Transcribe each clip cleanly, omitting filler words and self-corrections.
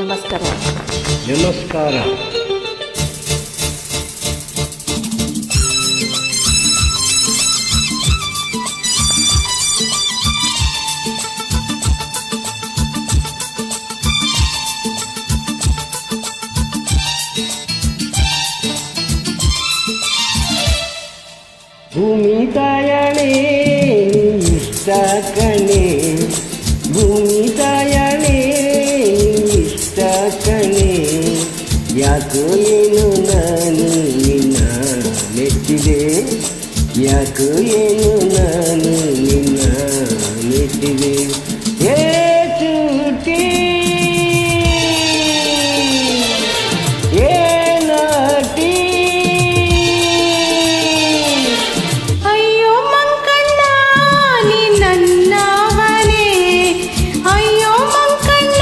ನಮಸ್ಕಾರ. ನಮಸ್ಕಾರ. ಭೂಮಿ ತಾಯಣೆ ಇಷ್ಟ ಕಣೆ, ಭೂಮಿ ತಾಯಣೆ ಇಷ್ಟ ಕಣೆ, ಯಾಕೋ ಏನು ನಾನು ನಿನ್ನ ಮೆಚ್ಚಿದೆ, ಯಾಕೋ ಏನು ನಾನು ನಿನ್ನ ಮೆಚ್ಚಿದೆ. ಏ ಚೂಟಿ ಏ ನಾಟಿ, ಅಯ್ಯೋ ಮಂಕಣ್ಣ ನೀ ನನ್ನವನೇ, ಅಯ್ಯೋ ಮಂಕಣ್ಣ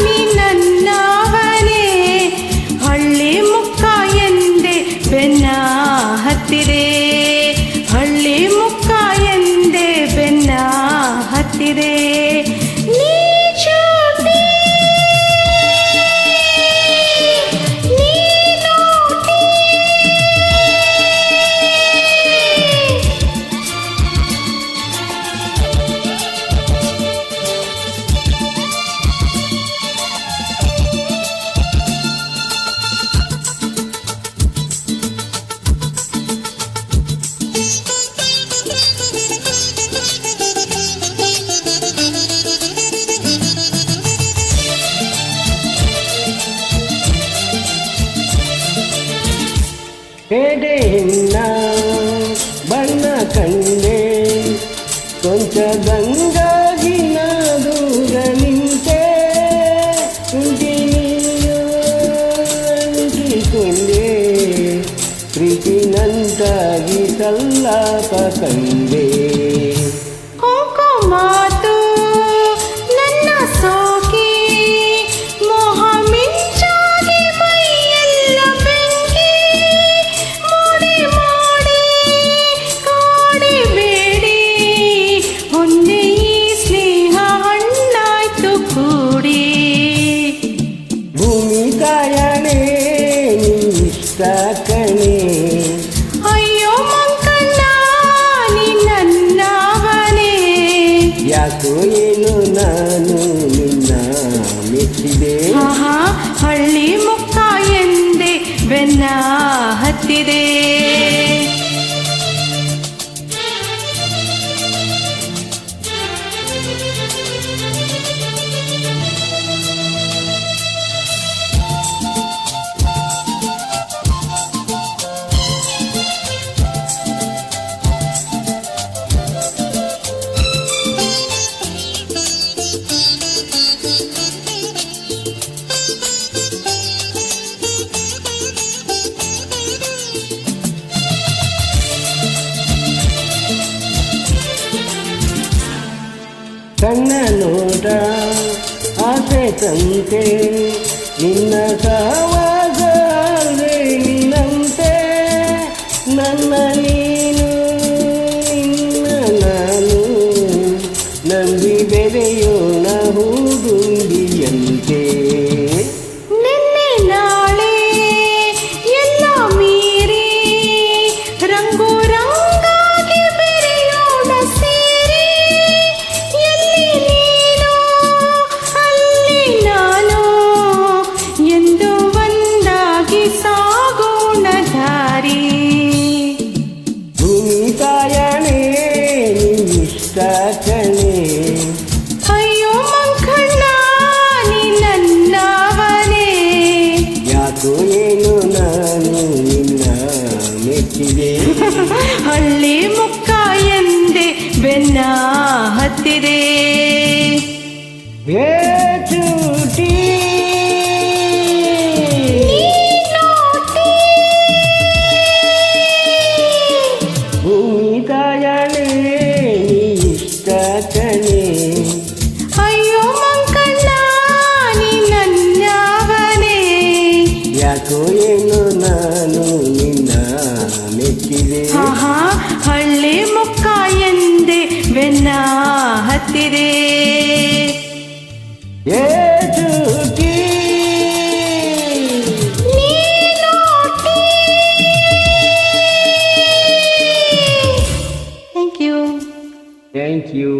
ನೀ ನನ್ನವನೇ, ಹಳ್ಳಿ ಮುಕ್ಕ ಎಂದೆ ಬೆನ್ನ ಹತ್ತಿದೆ, ಹಳ್ಳಿ ಮುಕ್ಕ ಎಂದೆ ಬೆನ್ನ ಹತ್ತಿದೆ. ನೀ ಚೂಟಿ ನೀ ನೋಟಿ, ಎಡೆಯನ್ನ ಬಣ್ಣ ಕಂಡೆ, ಕೊಂಚ ಗಂಗಾಗಿನ ದೂರ ನಿಂತೆ, ಅಂಟಿಕೊಂಡೆ, ಪ್ರೀತಿ ನಂತಾಗಿ ಸಲ್ಲಾಪ ಕಂಡೆ. ಕೋಕೋ ಮಾತು ನನ್ನ ಸೋಕಿ, ಮೋಹ ಮಿಂಚಾಗಿ ಮೈಯೆಲ್ಲ ಬೆಂಕಿ, ಮೋಡಿ ಮಾಡಿ ಕಾಡಿಬೇಡಿ, ಒಂದೇ ಈ ಸ್ನೇಹ ಹಣ್ಣಾಯ್ತು ಕೂಡಿ. ಭೂಮಿ ತಾಯಣೆ ಇಷ್ಟ ಕಣೆ, ಅಯ್ಯೋ ಮಂಕಣ್ಣ ನೀ ನನ್ನವನೇ, ಯಾಕೋ ಏನು ನಾನು ನಿನ್ನ ಮೆಚ್ಚಿದೆ. ಆಹಾ ಹಳ್ಳಿ ಮುಕ್ಕ ಎಂದೆ ಬೆನ್ನ ಹತ್ತಿದೆ. ಕಣ್ಣ ನೋಟ ಆಸೆ ತಂತೆ, ನಿನ್ನ ಸಹವಾಸ ನಿನ್ನಂತೆ, ನನ್ನ ನೀನು ನಿನ್ನ ನಾನು, ನಂಬಿ ಬೆರೆಯೋಣ ಹೂಗುಂಬಿಯಂತೆ. ನಿನ್ನೆ ನಾಳೆ ಎಲ್ಲ ಮೀರಿ ರಂಗು ರಂಗಾಗಿ ಬೆರೆಯೋಣ ಸೇರಿ, ಎಲ್ಲಿ ನೀನು ಅಲ್ಲಿ ನಾನು ಎಂದು ಒಂದಾಗಿ ಸಾಗೋಣ ದಾರಿ. ಭೂಮಿ ತಾಯಣೆ ಇಷ್ಟ ಕಣೆ, ಅಯ್ಯೋ ಮಂಕಣ್ಣ ನೀ ನನ್ನವನೇ, ಯಾಕೋ ಏನು ನಾನು ನಿನ್ನ ಮೆಚ್ಚಿದೆ. ಹಳ್ಳಿ ಮುಕ್ಕ ಎಂದೆ ಬೆನ್ನ ಹತ್ತಿದೆ. ಏ ಚೂಟಿ ನೀ ನೋಟಿ, ಭೂಮಿ ತಾಯಣೆ ಇಷ್ಟ ಕಣೆ, ಅಯ್ಯೋ ಮಂಕಣ್ಣ ನೀ ನನ್ನವನೇ, ಯಾಕೋ ಏನು ನಾನು ನಿನ್ನ ಮೆಚ್ಚಿದೆ. ಆಹಾ ಹಳ್ಳಿ ಮುಕ್ಕ ಎಂದೆ ಬೆನ್ನ ಹತ್ತಿದೆ. ಏ ಚೂಟಿ ಥ್ಯಾಂಕ್ ಯು.